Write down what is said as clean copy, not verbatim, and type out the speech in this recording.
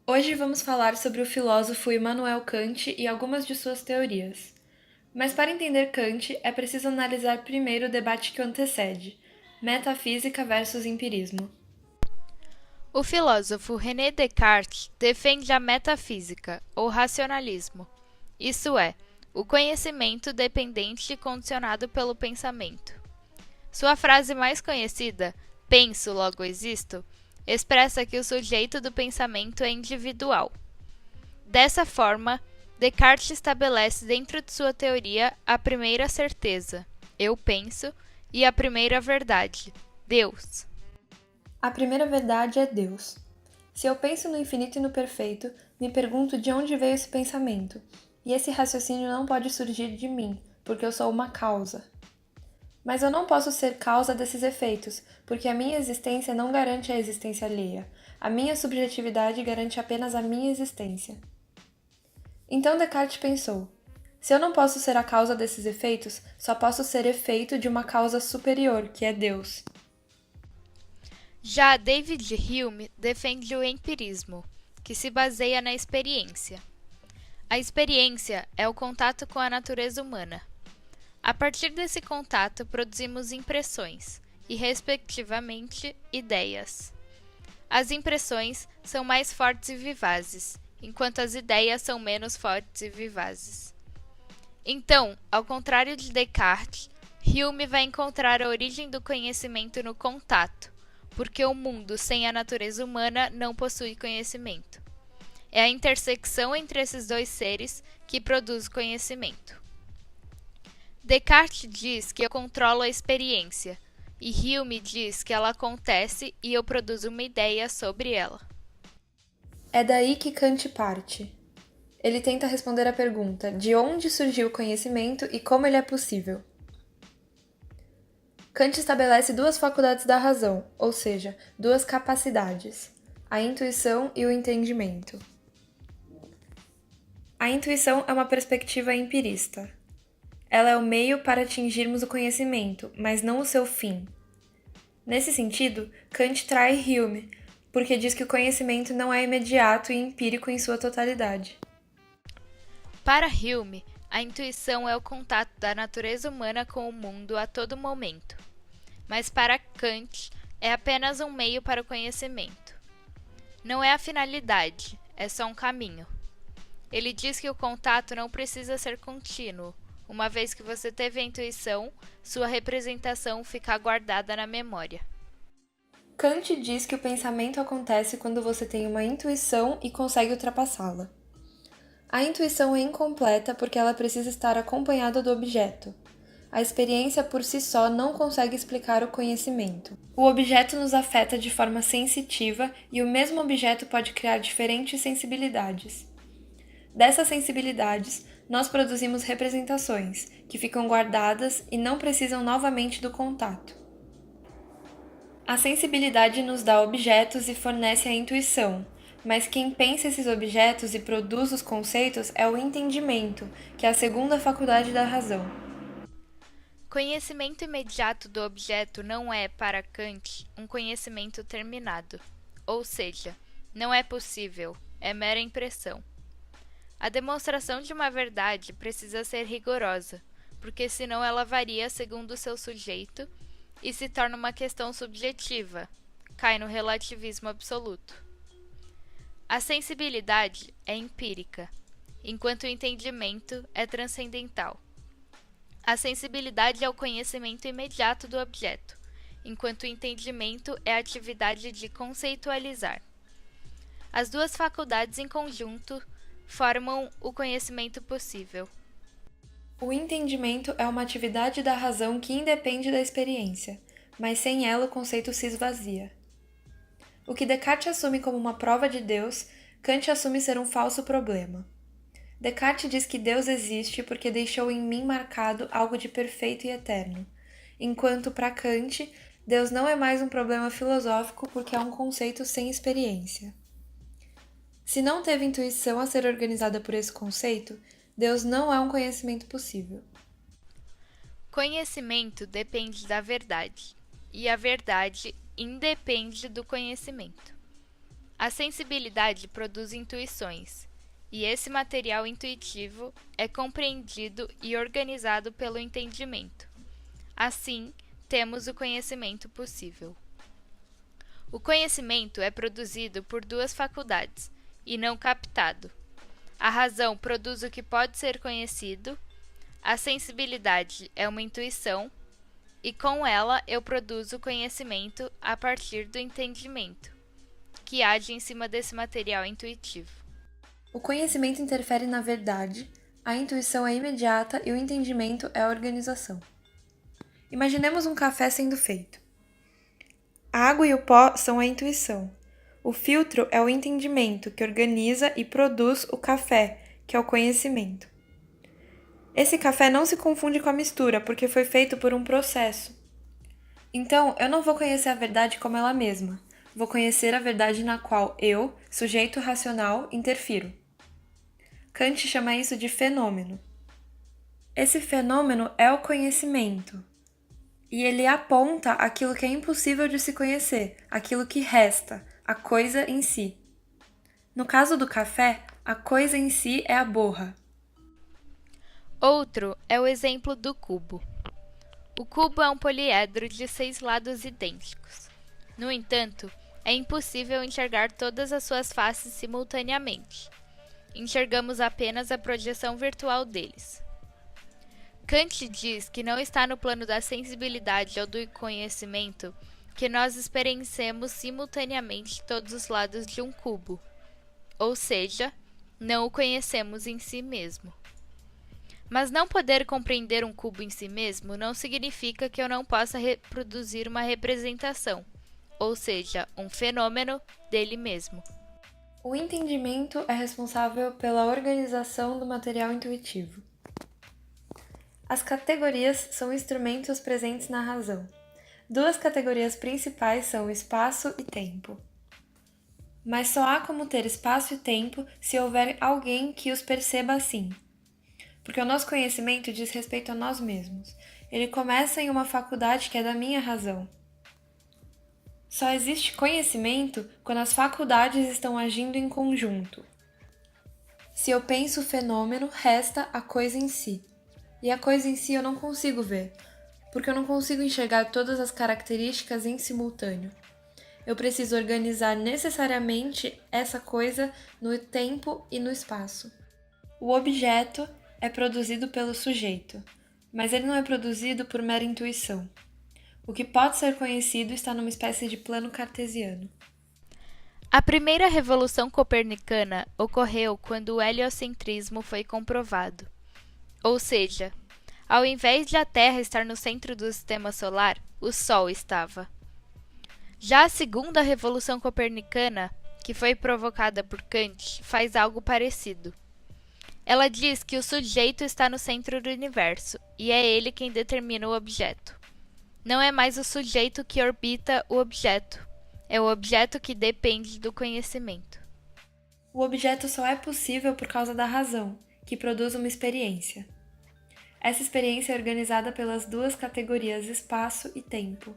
Hoje vamos falar sobre o filósofo Immanuel Kant e algumas de suas teorias. Mas para entender Kant, é preciso analisar primeiro o debate que o antecede: metafísica versus empirismo. O filósofo René Descartes defende a metafísica, ou racionalismo, isso é, o conhecimento dependente e condicionado pelo pensamento. Sua frase mais conhecida, penso, logo existo, expressa que o sujeito do pensamento é individual. Dessa forma, Descartes estabelece dentro de sua teoria a primeira certeza, eu penso, e a primeira verdade, Deus. A primeira verdade é Deus. Se eu penso no infinito e no perfeito, me pergunto de onde veio esse pensamento, e esse raciocínio não pode surgir de mim, porque eu sou uma causa. Mas eu não posso ser causa desses efeitos, porque a minha existência não garante a existência alheia. A minha subjetividade garante apenas a minha existência. Então Descartes pensou: se eu não posso ser a causa desses efeitos, só posso ser efeito de uma causa superior, que é Deus. Já David Hume defende o empirismo, que se baseia na experiência. A experiência é o contato com a natureza humana. A partir desse contato, produzimos impressões e, respectivamente, ideias. As impressões são mais fortes e vivazes, enquanto as ideias são menos fortes e vivazes. Então, ao contrário de Descartes, Hume vai encontrar a origem do conhecimento no contato, porque o mundo sem a natureza humana não possui conhecimento. É a intersecção entre esses dois seres que produz conhecimento. Descartes diz que eu controlo a experiência, e Hume diz que ela acontece e eu produzo uma ideia sobre ela. É daí que Kant parte. Ele tenta responder a pergunta: de onde surgiu o conhecimento e como ele é possível? Kant estabelece duas faculdades da razão, ou seja, duas capacidades: a intuição e o entendimento. A intuição é uma perspectiva empirista. Ela é o meio para atingirmos o conhecimento, mas não o seu fim. Nesse sentido, Kant trai Hume, porque diz que o conhecimento não é imediato e empírico em sua totalidade. Para Hume, a intuição é o contato da natureza humana com o mundo a todo momento, mas para Kant é apenas um meio para o conhecimento. Não é a finalidade, é só um caminho. Ele diz que o contato não precisa ser contínuo. Uma vez que você teve a intuição, sua representação fica guardada na memória. Kant diz que o pensamento acontece quando você tem uma intuição e consegue ultrapassá-la. A intuição é incompleta porque ela precisa estar acompanhada do objeto. A experiência por si só não consegue explicar o conhecimento. O objeto nos afeta de forma sensitiva e o mesmo objeto pode criar diferentes sensibilidades. Dessas sensibilidades, nós produzimos representações, que ficam guardadas e não precisam novamente do contato. A sensibilidade nos dá objetos e fornece a intuição, mas quem pensa esses objetos e produz os conceitos é o entendimento, que é a segunda faculdade da razão. Conhecimento imediato do objeto não é, para Kant, um conhecimento terminado, ou seja, não é possível, é mera impressão. A demonstração de uma verdade precisa ser rigorosa, porque senão ela varia segundo o seu sujeito e se torna uma questão subjetiva, cai no relativismo absoluto. A sensibilidade é empírica, enquanto o entendimento é transcendental. A sensibilidade é o conhecimento imediato do objeto, enquanto o entendimento é a atividade de conceitualizar. As duas faculdades em conjunto formam o conhecimento possível. O entendimento é uma atividade da razão que independe da experiência, mas sem ela o conceito se esvazia. O que Descartes assume como uma prova de Deus, Kant assume ser um falso problema. Descartes diz que Deus existe porque deixou em mim marcado algo de perfeito e eterno, enquanto para Kant, Deus não é mais um problema filosófico porque é um conceito sem experiência. Se não teve intuição a ser organizada por esse conceito, Deus não é um conhecimento possível. Conhecimento depende da verdade, e a verdade independe do conhecimento. A sensibilidade produz intuições, e esse material intuitivo é compreendido e organizado pelo entendimento. Assim, temos o conhecimento possível. O conhecimento é produzido por duas faculdades, e não captado. A razão produz o que pode ser conhecido, a sensibilidade é uma intuição, e com ela eu produzo o conhecimento a partir do entendimento, que age em cima desse material intuitivo. O conhecimento interfere na verdade, a intuição é imediata e o entendimento é a organização. Imaginemos um café sendo feito. A água e o pó são a intuição. O filtro é o entendimento, que organiza e produz o café, que é o conhecimento. Esse café não se confunde com a mistura, porque foi feito por um processo. Então, eu não vou conhecer a verdade como ela mesma. Vou conhecer a verdade na qual eu, sujeito racional, interfiro. Kant chama isso de fenômeno. Esse fenômeno é o conhecimento. E ele aponta aquilo que é impossível de se conhecer, aquilo que resta, a coisa em si. No caso do café, a coisa em si é a borra. Outro é o exemplo do cubo. O cubo é um poliedro de 6 lados idênticos. No entanto, é impossível enxergar todas as suas faces simultaneamente. Enxergamos apenas a projeção virtual deles. Kant diz que não está no plano da sensibilidade ou do conhecimento que nós experienciemos simultaneamente todos os lados de um cubo, ou seja, não o conhecemos em si mesmo. Mas não poder compreender um cubo em si mesmo não significa que eu não possa reproduzir uma representação, ou seja, um fenômeno dele mesmo. O entendimento é responsável pela organização do material intuitivo. As categorias são instrumentos presentes na razão. Duas categorias principais são espaço e tempo. Mas só há como ter espaço e tempo se houver alguém que os perceba assim. Porque o nosso conhecimento diz respeito a nós mesmos. Ele começa em uma faculdade que é da minha razão. Só existe conhecimento quando as faculdades estão agindo em conjunto. Se eu penso o fenômeno, resta a coisa em si. E a coisa em si eu não consigo ver, porque eu não consigo enxergar todas as características em simultâneo. Eu preciso organizar necessariamente essa coisa no tempo e no espaço. O objeto é produzido pelo sujeito, mas ele não é produzido por mera intuição. O que pode ser conhecido está numa espécie de plano cartesiano. A primeira revolução copernicana ocorreu quando o heliocentrismo foi comprovado. Ou seja, ao invés de a Terra estar no centro do sistema solar, o Sol estava. Já a segunda revolução copernicana, que foi provocada por Kant, faz algo parecido. Ela diz que o sujeito está no centro do universo, e é ele quem determina o objeto. Não é mais o sujeito que orbita o objeto, é o objeto que depende do conhecimento. O objeto só é possível por causa da razão, que produz uma experiência. Essa experiência é organizada pelas duas categorias espaço e tempo.